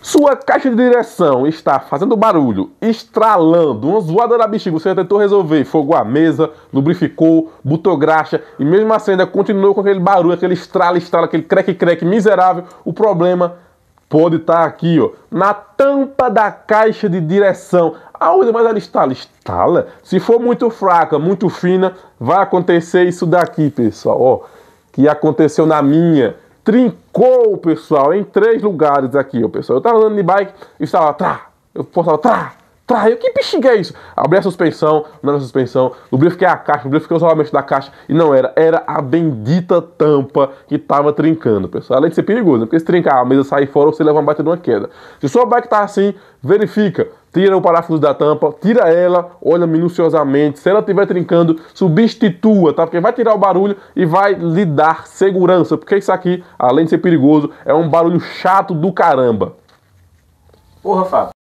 Sua caixa de direção está fazendo barulho, estralando, uma zoada na bexiga, você já tentou resolver, fogou a mesa, lubrificou, botou graxa e mesmo assim ainda continuou com aquele barulho, aquele estrala, aquele creque-creque miserável. O problema pode estar aqui, ó, na tampa da caixa de direção. Aonde mais ela estala? Estala. Se for muito fraca, muito fina, vai acontecer isso daqui, pessoal, ó, que aconteceu na minha. Trincou, pessoal, em 3 lugares aqui, ó, pessoal. Eu tava andando de bike e estava eu postava que bexiga é isso? Abri a suspensão, não era a suspensão, lubrifiquei a caixa, lubrifiquei os rolamentos da caixa e não era, era a bendita tampa que tava trincando, pessoal. Além de ser perigoso, né? Porque se trincar a mesa sair fora, você leva uma baita de uma queda. Se sua bike tá assim, verifica, tira o parafuso da tampa, tira ela, olha minuciosamente, se ela estiver trincando, substitua, tá? Porque vai tirar o barulho e vai lhe dar segurança, porque isso aqui, além de ser perigoso, é um barulho chato do caramba. Porra, Fábio.